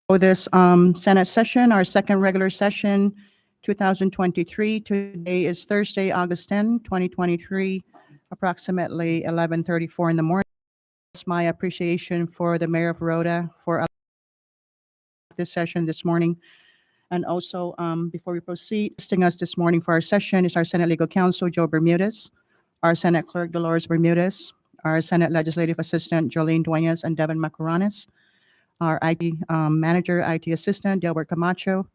For this Senate session, our second regular session, 2023. Today is Thursday, August 10, 2023, approximately 11:34 in the morning. It's my appreciation for the Mayor of Rota for this session this morning. And also, before we proceed, assisting us this morning for our session is our Senate Legal Counsel, Joe Bermudez, our Senate Clerk, Dolores Bermudez, our Senate Legislative Assistant, Jolene Duenas and Devin Macaranes, our IT Manager, IT Assistant, Delbert Camacho,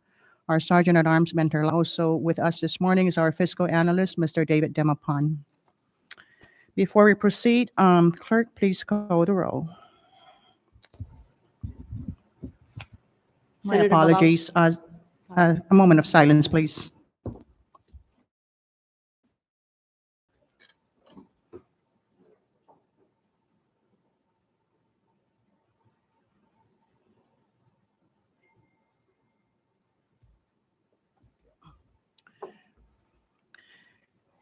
our Sergeant at Arms, Mentor. Also with us this morning is our Fiscal Analyst, Mr. David Demapan. Before we proceed, Clerk, please call the roll. My Senator Babao. apologies. A moment of silence, please.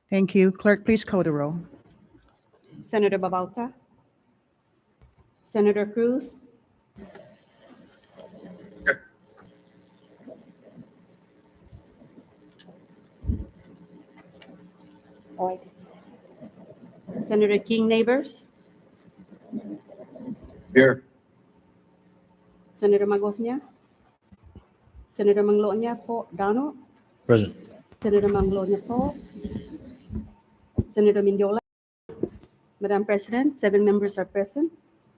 Thank you. Clerk, please call the roll. Senator Babauta, Senator Cruz, Senator King Neighbors, Here. Senator Magofnia, Senator Manglonia po Dano, Present. Senator Manglonia po, Senator Mindiola. Madam President, 7 members are present,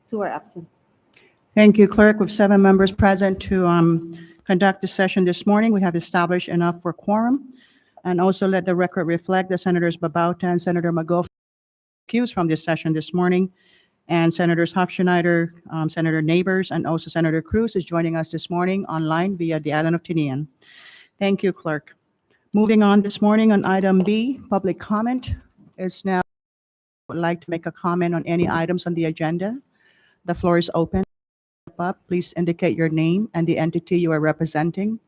2 are absent. Thank you, Clerk. With 7 members present to conduct the session this morning, we have established enough for quorum. And also let the record reflect that Senators Babauta and Senator Magoff excused from this session this morning. And Senators Hofschneider, Senator Neighbors, and also Senator Cruz is joining us this morning online via the island of Tinian. Thank you, Clerk. Moving on this morning on item B, public comment is now. Would like to make a comment on any items on the agenda. The floor is open. Up, please indicate your name and the entity you are representing.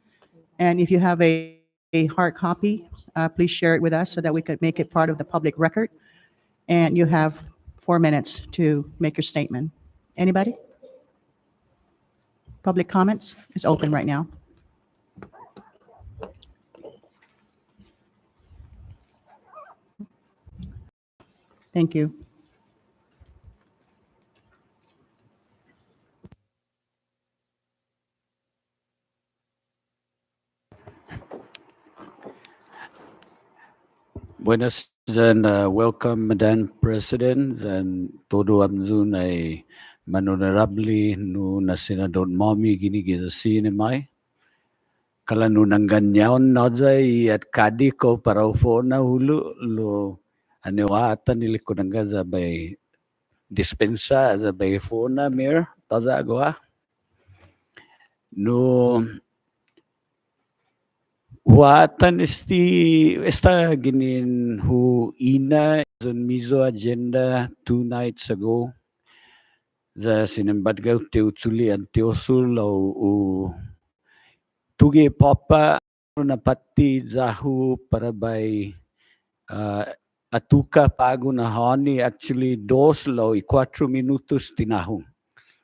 And if you have a hard copy, please share it with us so that we could make it part of the public record. And you have 4 minutes to make your statement. Anybody? Public comments is open right now. Thank you. Buenas and welcome, Madam President, and todo amzun ay manonarabli no na senador Mommy ginigisa sinemay. Kala no nang ganyaon na zay at kadi ko para ufo na hulu lo aniwatan nili ko nang gaza bay dispensa za bay fo na mayor taza agwa. No Watan esta ginin hu ina on mizo agenda 2 nights ago. The sinembadgaw teutsuli ang teosul o tugi papa na pati zahu para bay atuka pago na honi actually 2 law 4 minutos tinahong.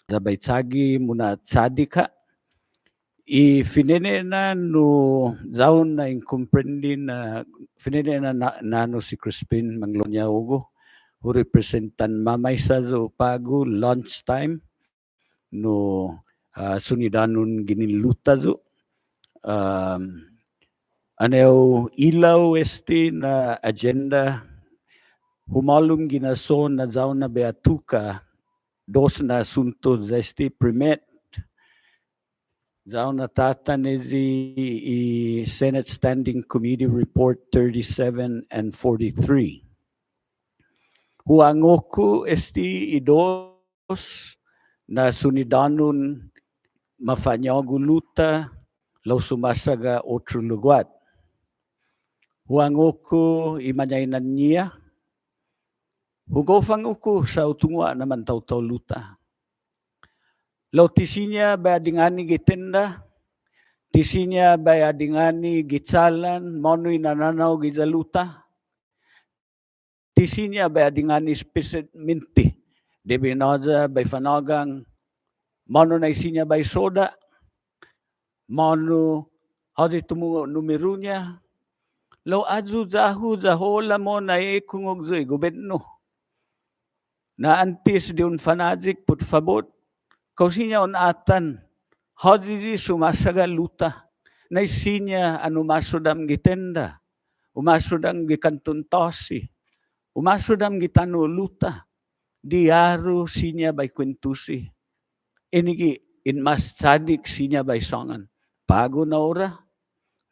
Zabay tsagi muna tsadika. Finene na no zaun na incomprendi na finene na nano si Crispin Manglonia Ugo who representan mamay sa zo pago lunch time no sunidanun giniluta zo aneo ilaw esti na agenda humalum ginason na zaun na beatuka 2 na asunto zesti primet Zaun natatan is the Senate Standing Committee Report 37 and 43. Huangoku esti idos na sunidanun mafanyaguluta lau sumasaga otro lugar. Huangoku imanyainan niya. Hugofangoku sa utungwa naman taw-taw luta. Lau tisinya ba adingani gitenda, tisinya ba adingani gitsalan, monoy nananaw gizaluta, tisinya ba adingani specialmente, debi naza ba fanagang, mono na isinya ba soda, Manu, hadi tumungo numero niya. Lo azu zahu zahola mo na kungog zoy gobyerno. Na antis di un fanagic put fabot. Kausinya on atan. Hadi di sumasaga luta. Na isinya anu masudam gitenda. Umasudam gikantuntosi. Umasudam gitanu luta. Diaru sinya by kwentusi. Inigi in mas sadik sinya by songan. Pago na ora.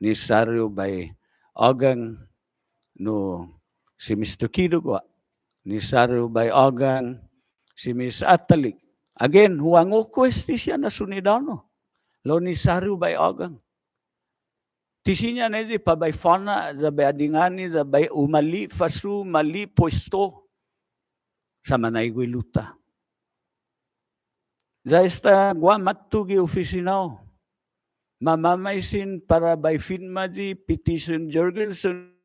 Nisario by agang no si Mr. Kidugwa. Nisario by agang si Miss Atalik. Again, huwango kwesti siya na sunidano. Lo nisario by agang. Tisinya na di pa by fana, za by adingani, za by umali, fasu, mali, puesto. Sa manaygoy luta. Za esta guamatugi oficinao. Mamamaisin para by finmaji petition Jorgensen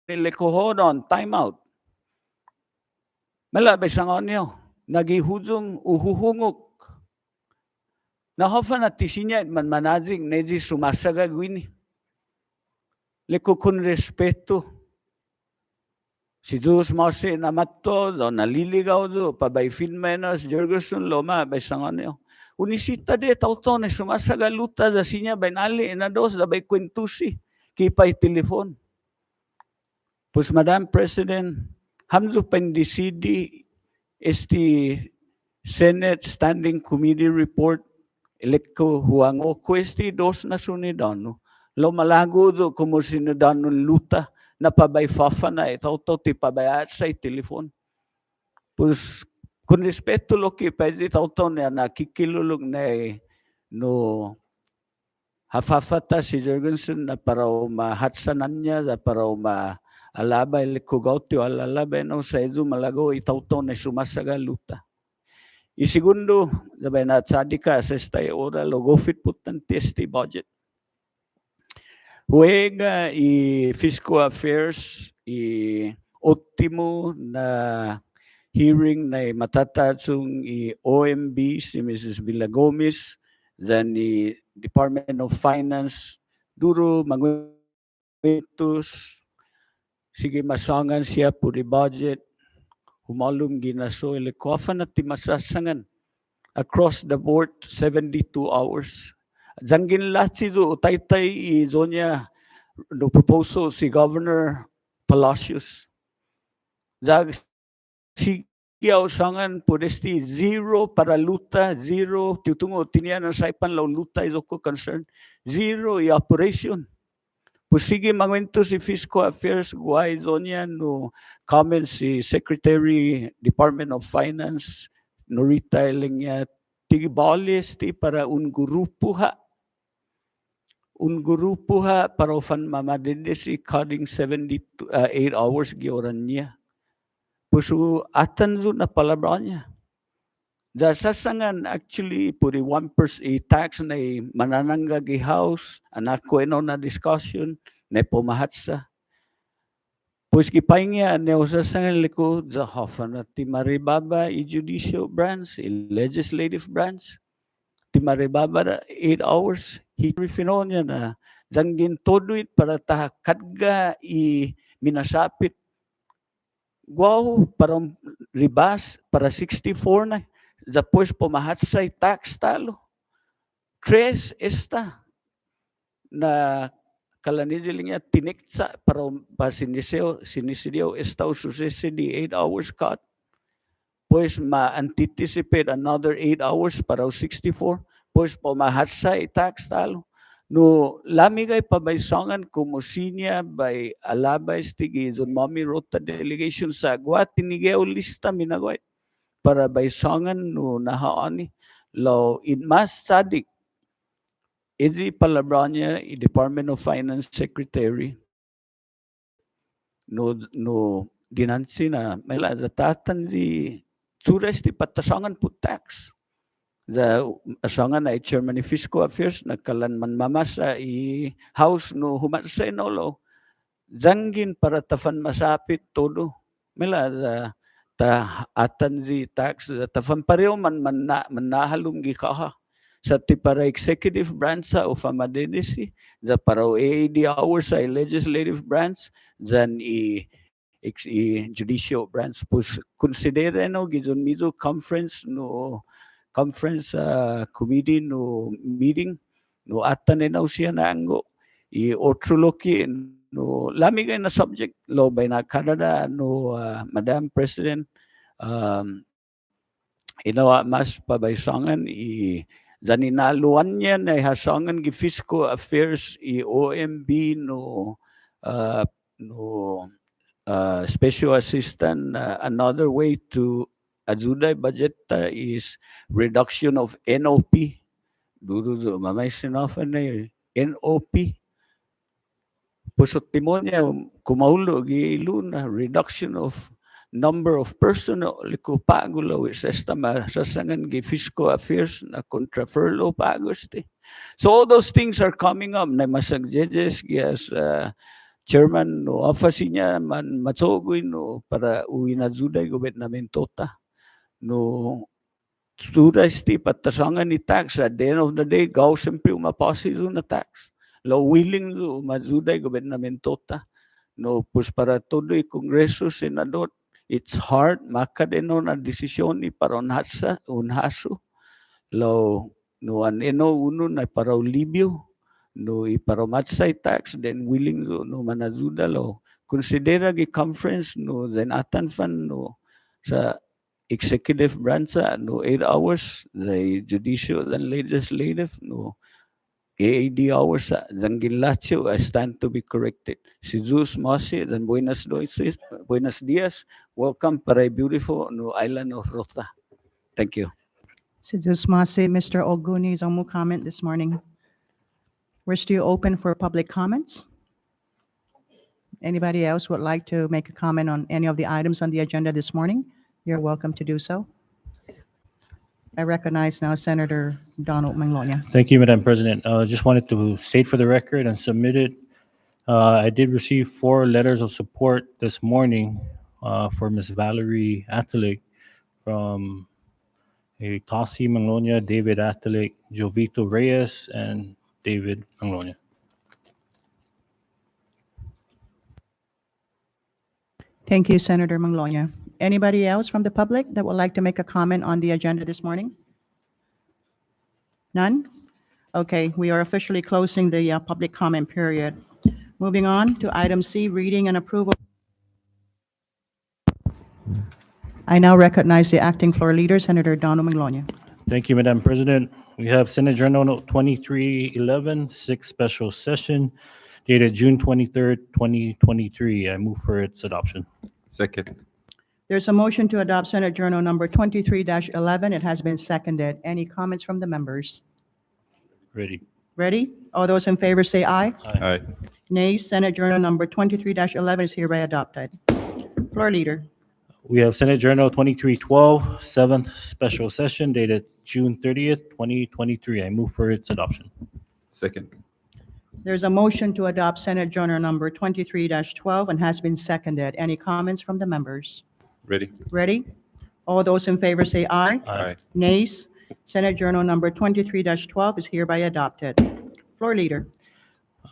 lekohodon time out. Mala by sangonyo nagihujong uhuhungok. Nahofa na tisinya man manajing neji sumasaga gwini. Leko kun respeto. Si Diyos mo si namato, do naliligaw do, pabay finmenos, Jorgensen loma, by sangonyo. Unisita de tauto na sumasagaluta za sinya bay nali na dos da bay kwentusi kipay telefon. Pues Madam President, hamzo pendisidi esti Senate Standing Committee report elekko huango kwesti dos na sunidano. Lo malago do como sinidano luta na pabay fafa na tauto ti pabayat sa telefon. Pues con respeto lo que pwede tauto na nakikilulog na no hafafata si Jorgensen na para mahatsanan niya, para alabay likugaw ti alalabay no sa edu malago itauto na sumasaga luta. Segundo, sabay na tsadika sa stay oral o gofit putan testi budget. Huwega fiscal affairs ultimo na hearing na matatatsong OMB si Mrs. Villagomez, then ni Department of Finance, duro mangwitos, sige masangan siya po di budget, humalong ginaso, ilikofa na timasasangan across the board, 72 hours. Jangin lahat do utay-tay zonya no proposal si Governor Palacios. Jag sigaw sangan podesti zero para luta, zero tutungo tinian ang saipan law luta is ko concern, zero operation. Pusige mangwento si Fiscal Affairs guay zonya no comment si Secretary Department of Finance no retailing niya tigibalis ti para un grupo ha para ofan mamadinde si cutting 8 hours gioran niya. Puso atan zo na palabra niya. Sasangan actually puri 1% tax na mananangga gi house anak ko na discussion na pumahatsa. Pues kipaingya ne sasangan liko za hofan at timaribaba judicial branch, legislative branch. Timaribaba 8 hours. Hifino niya na janggin todoit para kadga minasapit. Wow, parang ribas para 64 na. Depois pumahatsay tax talo. Tres esta na kalanidiling niya tiniksa para siniseo esta ususisi di 8 hours cut. Pues ma-anticipate another 8 hours para 64. Pues pumahatsay tax talo. No lamigay pabaysangan kumusinya by alabay stigi John Mommy Rota delegation sa agwa tinigeo lista minagway para baysangan no nahaani law in mas sadik edi palabra niya Department of Finance Secretary no dinansi na mela zatatan di suras ti patasangan po tax. The asangan na Chairman ni Fiscal Affairs nagkalan man mamasa house no humansay no lo zanggin para tafan masapit todo mela ta atan di tax tafan pareho man nahalong gikaha sa ti para executive branch sa o famadinisi, za para o AAD hours sa legislative branch, zan judicial branch. Pus considere no gizon mizo conference committee no meeting no atan na siya na ango otro loki no lami kay na subject law by na Canada no Madam President um, inawa mas pabaysangan zaninaluan niya na hasangan gi fiscal affairs OMB uh, no special assistant another way to ajuda budget is reduction of NOP. Duro mamay sinofan na NOP. Pusot timonya kumaulo gi iluna reduction of number of personnel liko pagulo is estama sasangan gi fiscal affairs na contra furlough pagusti. So all those things are coming up na masag judges yes chairman no office niya man matsogoy no para uwi na juday gobernamentota no studas ti patasangan ni tax at the end of the day gaw sempre umapasi na tax law willing do majuday gobernamentota no pus para todo kongreso senador it's hard makadeno na desisyon ni para unhaso law no aneno uno na para libyo no iparamatay tax then willing no manajuda law considera gi conference no then atan fan no sa executive branch no 8 hours the judicial and legislative no AAD hours zangilacho I stand to be corrected. Si Zeus Masi then buenos dias welcome para a beautiful no island of Rota. Thank you. Si Masi, Mr. Oguni is on comment this morning. We're still open for public comments. Anybody else would like to make a comment on any of the items on the agenda this morning? You're welcome to do so. I recognize now Senator Donald Manglonia. Thank you, Madam President. Just wanted to state for the record and submit it. I did receive 4 letters of support this morning for Ms. Valerie Atalik from Kasi Manglonia, David Atalik, Jovito Reyes, and David Manglonia. Thank you, Senator Manglonia. Anybody else from the public that would like to make a comment on the agenda this morning? None? Okay, we are officially closing the public comment period. Moving on to item C, reading and approval. I now recognize the acting floor leader, Senator Donald Manglonia. Thank you, Madam President. We have Senate Journal 2311, 6th special session dated June 23rd, 2023. I move for its adoption. Second. There's a motion to adopt Senate Journal number 23-11. It has been seconded. Any comments from the members? Ready. Ready? All those in favor say aye. Aye. Nays, Senate Journal number 23-11 is hereby adopted. Floor leader. We have Senate Journal 2312, 7th special session dated June 30th, 2023. I move for its adoption. Second. There's a motion to adopt Senate Journal number 23-12 and has been seconded. Any comments from the members? Ready. Ready? All those in favor say aye. Aye. Nays, Senate Journal number 23-12 is hereby adopted. Floor leader.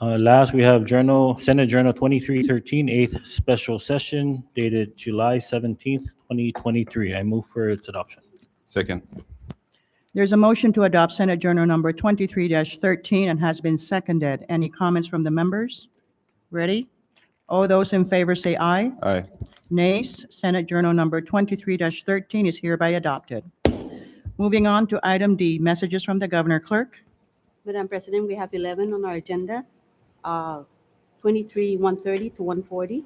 Last, we have Senate Journal 2313, 8th special session dated July 17th, 2023. I move for its adoption. Second. There's a motion to adopt Senate Journal number 23-13 and has been seconded. Any comments from the members? Ready? All those in favor say aye. Aye. Nays, Senate Journal number 23-13 is hereby adopted. Moving on to item D, messages from the Governor Clerk. Madam President, we have 11 on our agenda, 130 to 140.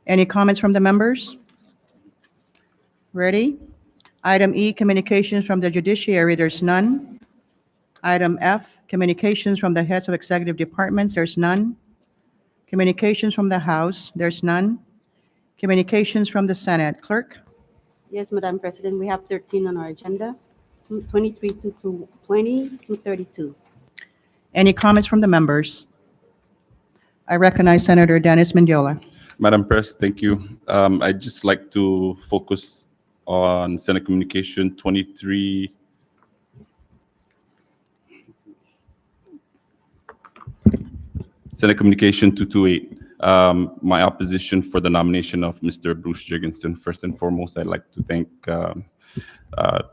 Any comments from the members? Ready? Item E, communications from the judiciary, there's none. Item F, communications from the heads of executive departments, there's none. Communications from the House, there's none. Communications from the Senate. Clerk? Yes, Madam President, we have 13 on our agenda, 23 to 20 to 32. Any comments from the members? I recognize Senator Dennis Mendiola. Madam Press, thank you. I'd just like to focus on Senate Communication 23 Senate Communication 228. My opposition for the nomination of Mr. Bruce Jurgensen. First and foremost, I'd like to thank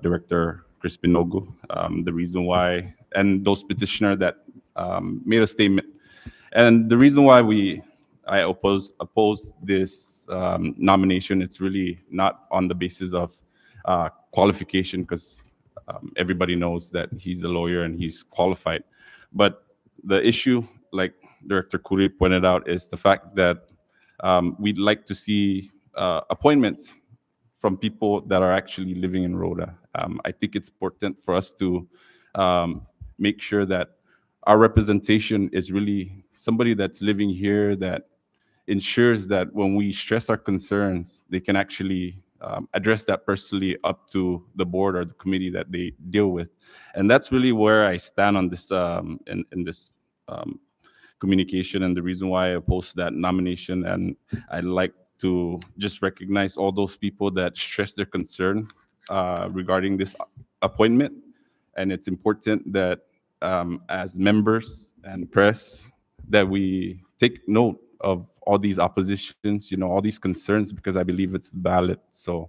Director Crispin Nogu. The reason why, and those petitioner that made a statement, and the reason why I oppose this nomination, it's really not on the basis of qualification, because everybody knows that he's a lawyer and he's qualified. But the issue, like Director Kuri pointed out, is the fact that we'd like to see appointments from people that are actually living in Rota. I think it's important for us to make sure that our representation is really somebody that's living here, that ensures that when we stress our concerns, they can actually address that personally up to the board or the committee that they deal with. And that's really where I stand on this in this communication, and the reason why I oppose that nomination. And I'd like to just recognize all those people that stress their concern regarding this appointment. And it's important that as members and press, that we take note of all these oppositions, all these concerns, because I believe it's valid. So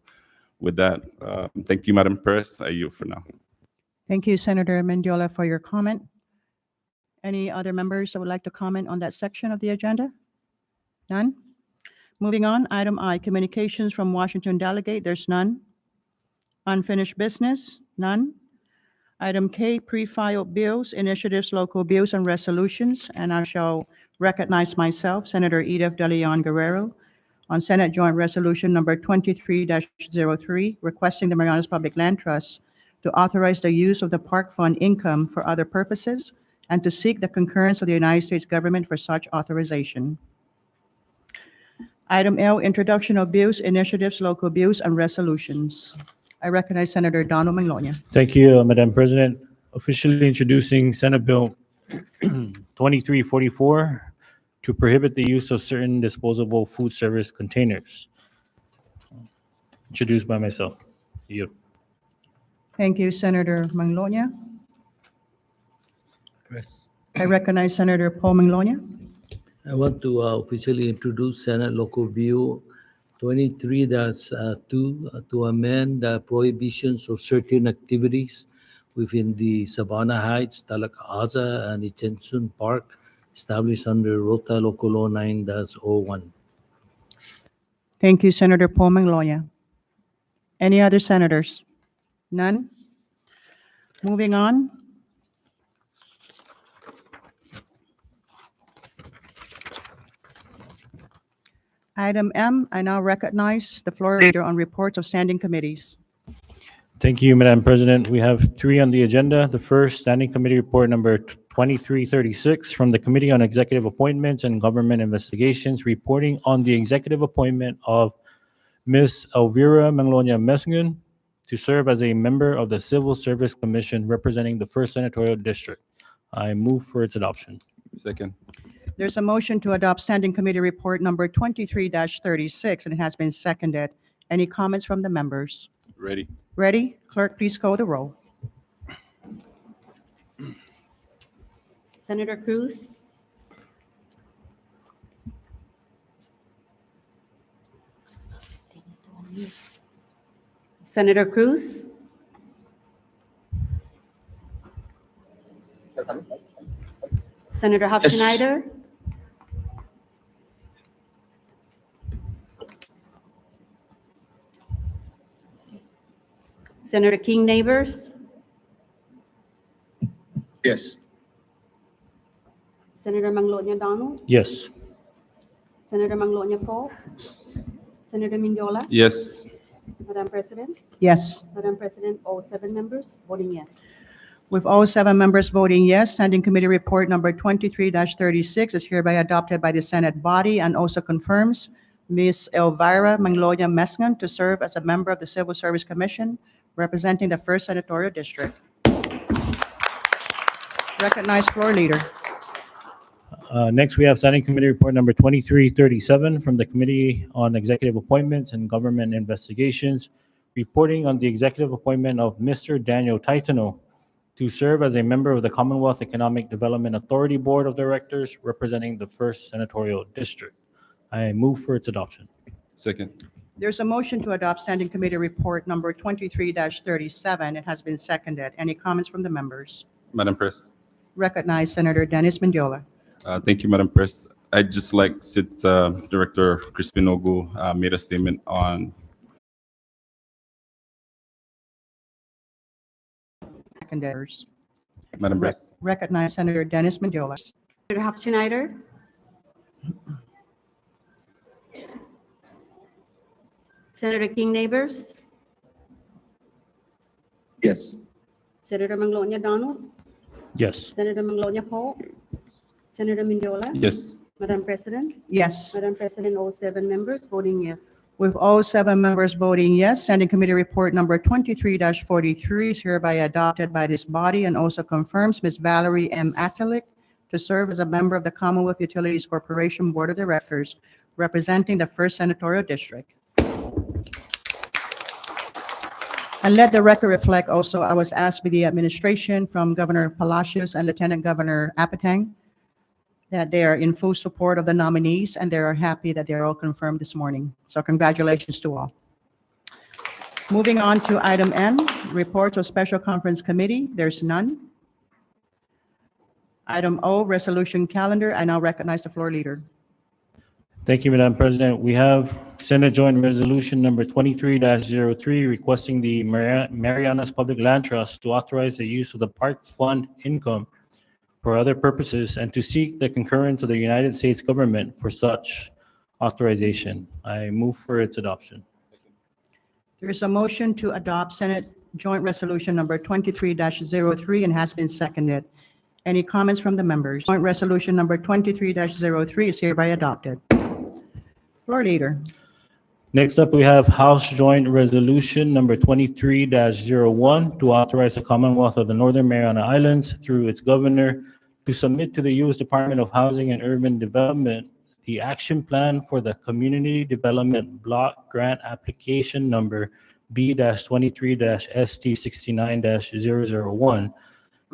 with that, thank you, Madam Press. I yield for now. Thank you, Senator Mendiola, for your comment. Any other members that would like to comment on that section of the agenda? None? Moving on, item I, communications from Washington delegate, there's none. Unfinished business, none. Item K, pre-filed bills, initiatives, local bills, and resolutions, and I shall recognize myself, Senator Edith De Leon Guerrero, on Senate Joint Resolution number 23-03, requesting the Marianas Public Land Trust to authorize the use of the park fund income for other purposes and to seek the concurrence of the United States government for such authorization. Item L, introduction of bills, initiatives, local bills, and resolutions. I recognize Senator Donald Manglonia. Thank you, Madam President. Officially introducing Senate Bill 2344 to prohibit the use of certain disposable food service containers. Introduced by myself. You. Thank you, Senator Manglonia. Press. I recognize Senator Paul Manglonia. I want to officially introduce Senate Local Bill 23-2 to amend the prohibitions of certain activities within the Savannah Heights, Talak-Aza, and Ichensun Park established under Rota Local Law 9-01. Thank you, Senator Paul Manglonia. Any other senators? None? Moving on. Item M, I now recognize the floor leader on reports of standing committees. Thank you, Madam President. We have three on the agenda. The first, Standing Committee Report number 2336 from the Committee on Executive Appointments and Government Investigations, reporting on the executive appointment of Ms. Elvira Manglonia Mesngun to serve as a member of the Civil Service Commission representing the 1st Senatorial District. I move for its adoption. Second. There's a motion to adopt Standing Committee Report number 23-36, and it has been seconded. Any comments from the members? Ready. Ready? Clerk, please call the roll. Senator Cruz? Senator Cruz? Senator Hofschneider? Senator King Neighbors? Yes. Senator Manglonia Donald? Yes. Senator Manglonia Paul? Senator Mendiola? Yes. Madam President? Yes. Madam President, all 7 members voting yes. With all 7 members voting yes, Standing Committee Report number 23-36 is hereby adopted by the Senate body and also confirms Ms. Elvira Manglonia Mesngun to serve as a member of the Civil Service Commission representing the 1st Senatorial District. Recognize floor leader. Next, we have Standing Committee Report number 2337 from the Committee on Executive Appointments and Government Investigations, reporting on the executive appointment of Mr. Daniel Taitano to serve as a member of the Commonwealth Economic Development Authority Board of Directors representing the 1st Senatorial District. I move for its adoption. Second. There's a motion to adopt Standing Committee Report number 23-37. It has been seconded. Any comments from the members? Madam Press. Recognize Senator Dennis Mendiola. Thank you, Madam Press. I'd just like Sit Director Crispin Ogu made a statement on. Seconders. Madam Press. Recognize Senator Dennis Mendiola. Senator Hofschneider? Senator King Neighbors? Yes. Senator Manglonia Donald? Yes. Senator Manglonia Poe? Senator Mendiola? Yes. Madam President? Yes. Madam President, all 7 members voting yes. With all 7 members voting yes, Standing Committee Report number 23-43 is hereby adopted by this body and also confirms Ms. Valerie M. Atalik to serve as a member of the Commonwealth Utilities Corporation Board of Directors representing the 1st Senatorial District. And let the record reflect also, I was asked by the administration from Governor Palacios and Lieutenant Governor Apatang that they are in full support of the nominees and they are happy that they're all confirmed this morning. So congratulations to all. Moving on to item N, reports of Special Conference Committee. There's none. Item O, resolution calendar. I now recognize the floor leader. Thank you, Madam President. We have Senate Joint Resolution number 23-03 requesting the Marianas Public Land Trust to authorize the use of the park fund income for other purposes and to seek the concurrence of the United States government for such authorization. I move for its adoption. There is a motion to adopt Senate Joint Resolution number 23-03 and has been seconded. Any comments from the members? Joint Resolution number 23-03 is hereby adopted. Floor leader. Next up, we have House Joint Resolution number 23-01 to authorize the Commonwealth of the Northern Mariana Islands through its governor to submit to the U.S. Department of Housing and Urban Development the action plan for the Community Development Block Grant Application number B-23-ST69-001,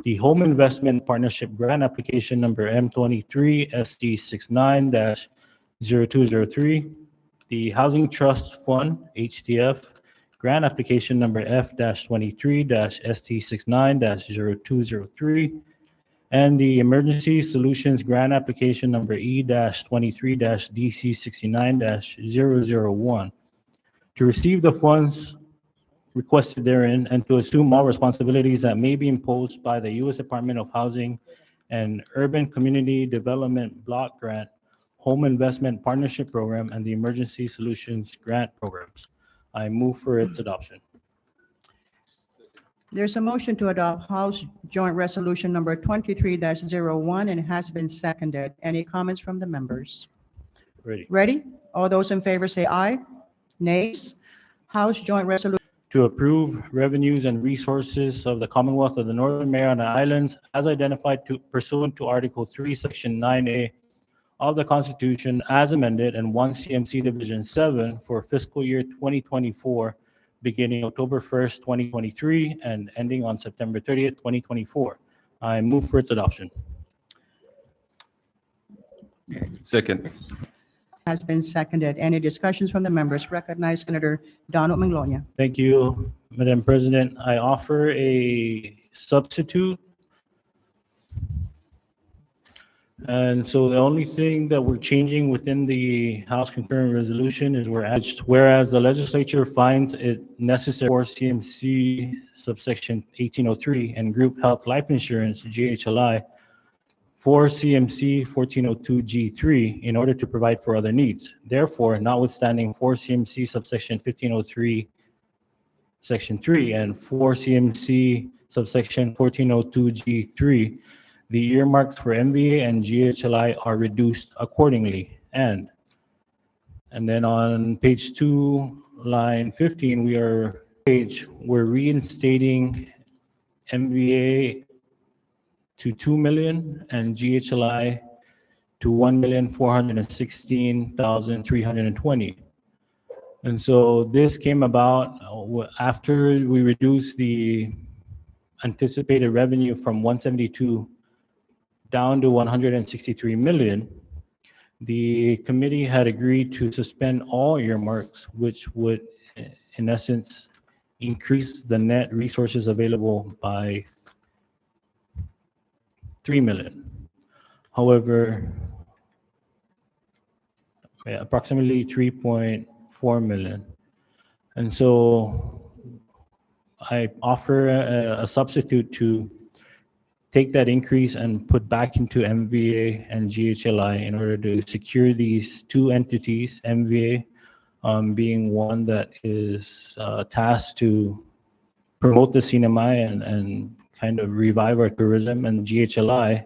the Home Investment Partnership Grant Application number M23-ST69-0203, the Housing Trust Fund, HTF, Grant Application Number F-23-ST69-0203, and the Emergency Solutions Grant Application Number E-23-DC69-001 to receive the funds requested therein and to assume all responsibilities that may be imposed by the U.S. Department of Housing and Urban Community Development Block Grant, Home Investment Partnership Program, and the Emergency Solutions Grant Programs. I move for its adoption. There's a motion to adopt House Joint Resolution number 23-01 and it has been seconded. Any comments from the members? Ready. Ready? All those in favor say aye. Nays? House Joint Resolution To approve revenues and resources of the Commonwealth of the Northern Mariana Islands as identified pursuant to Article 3, Section 9A of the Constitution as amended and 1 CMC Division 7 for fiscal year 2024, beginning October 1st, 2023, and ending on September 30th, 2024. I move for its adoption. Second. has been seconded. Any discussions from the members? Recognize Senator Donald Manglonia. Thank you, Madam President. I offer a substitute. And so the only thing that we're changing within the House concurrent resolution is we're adding, whereas the legislature finds it necessary for CMC subsection 1803 and group health life insurance, GHLI, for CMC 1402G3 in order to provide for other needs. Therefore, notwithstanding 4 CMC subsection 1503 section 3 and 4 CMC subsection 1402G3, the earmarks for MVA and GHLI are reduced accordingly. And then on page 2, line 15, we're reinstating MVA to 2 million and GHLI to 1,416,320. And so this came about after we reduced the anticipated revenue from 172 down to 163 million, the committee had agreed to suspend all earmarks, which would, in essence, increase the net resources available by 3 million. However, approximately 3.4 million. And so I offer a substitute to take that increase and put back into MVA and GHLI in order to secure these two entities, MVA being one that is tasked to promote the CNMI and kind of revive our tourism, and GHLI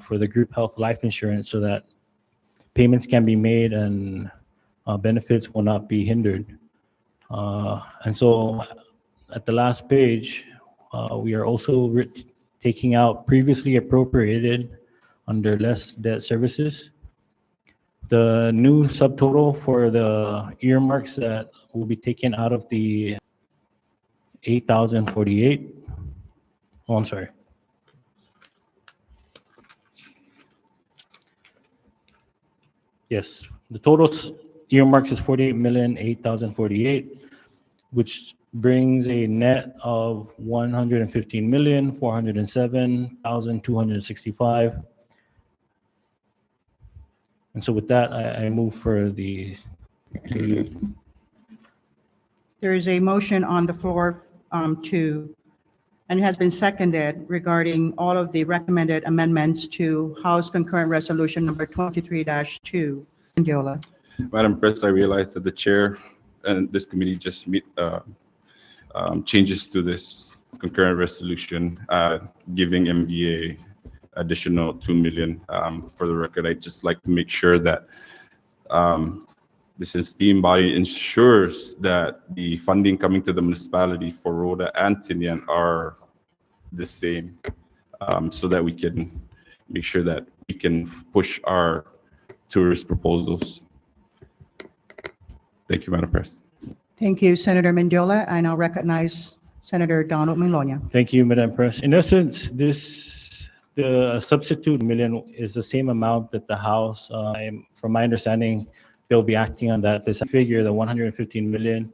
for the group health life insurance so that payments can be made and benefits will not be hindered. And so at the last page, we are also taking out previously appropriated under less debt services. The new subtotal for the earmarks that will be taken out of the 8,048. Oh, I'm sorry. Yes, the total earmarks is 48,008,048, which brings a net of 115,407,265. And so with that, I move for the There is a motion on the floor and it has been seconded regarding all of the recommended amendments to House Concurrent Resolution number 23-2. Mendiola. Madam President, I realize that the chair and this committee just changes to this concurrent resolution, giving MVA additional 2 million. For the record, I'd just like to make sure that this esteemed body ensures that the funding coming to the municipality for Rota and Tinian are the same, so that we can make sure that we can push our tourist proposals. Thank you, Madam President. Thank you, Senator Mendiola. I now recognize Senator Donald Maloney. Thank you, Madam President. In essence, the substitute million is the same amount that the House, from my understanding, they'll be acting on that. This figure, the 115 million,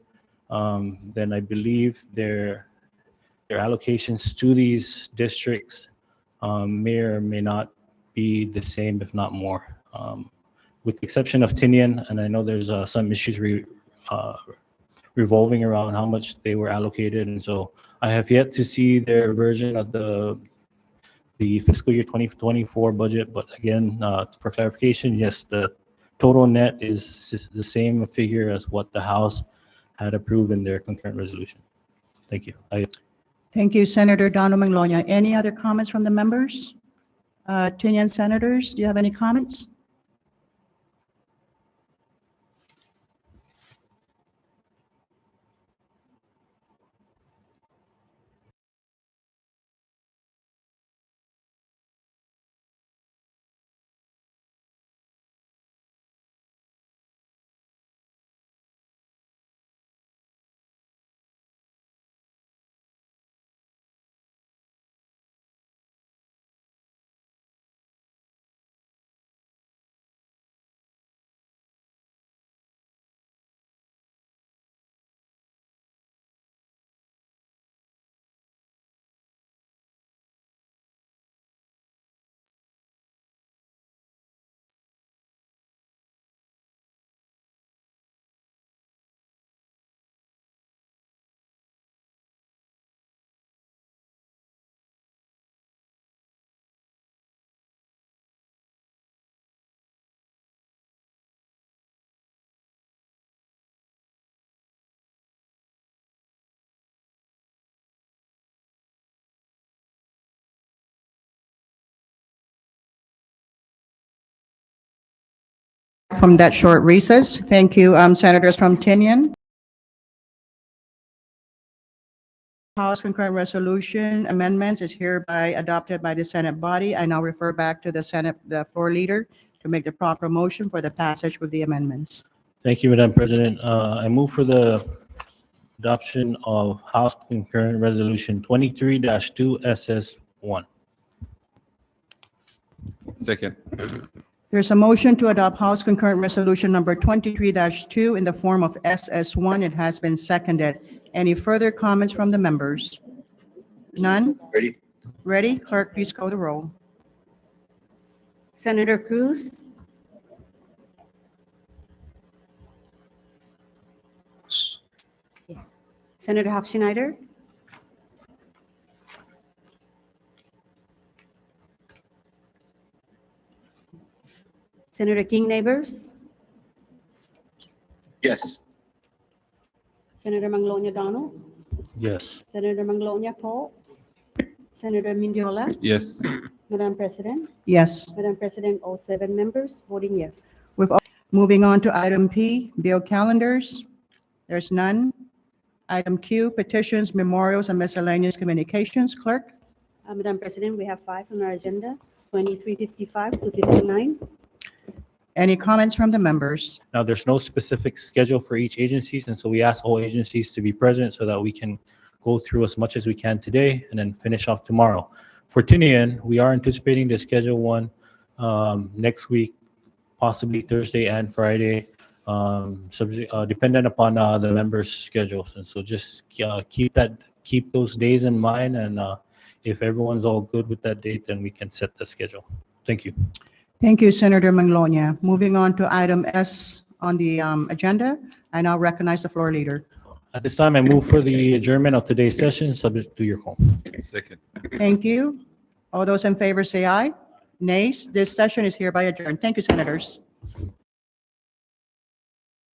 then I believe their allocations to these districts may or may not be the same, if not more. With the exception of Tinian, and I know there's some issues revolving around how much they were allocated, and so I have yet to see their version of the fiscal year 2024 budget. But again, for clarification, yes, the total net is the same figure as what the House had approved in their concurrent resolution. Thank you. Thank you, Senator Donald Maloney. Any other comments from the members? Tinian senators, do you have any comments? From that short recess. Thank you, senators from Tinian. House concurrent resolution amendments is hereby adopted by the Senate body. I now refer back to the floor leader to make the proper motion for the passage with the amendments. Thank you, Madam President. I move for the adoption of House Concurrent Resolution 23-2 SS1. Second. There's a motion to adopt House Concurrent Resolution number 23-2 in the form of SS1. It has been seconded. Any further comments from the members? None? Ready? Ready? Clerk, please call the roll. Senator Cruz, yes. Senator Hofschneider, Senator King Neighbors, Yes. Senator Manglonia Donald, Yes. Senator Manglonia Paul, Senator Mindiola, Yes. Madam President. Yes. Madam President, all 7 members voting yes. Moving on to item P, bill calendars. There's none. Item Q, petitions, memorials, and miscellaneous communications. Clerk? Madam President, we have 5 on our agenda, 2355 to 59. Any comments from the members? Now, there's no specific schedule for each agencies, and so we ask all agencies to be present so that we can go through as much as we can today and then finish off tomorrow. For Tinian, we are anticipating to schedule one next week, possibly Thursday and Friday, dependent upon the members' schedules. And so just keep those days in mind, and if everyone's all good with that date, then we can set the schedule. Thank you. Thank you, Senator Manglonia. Moving on to item S on the agenda, I now recognize the floor leader. At this time, I move for the adjournment of today's session, subject to your call. Second. Thank you. All those in favor say aye. Nays? This session is hereby adjourned. Thank you, senators.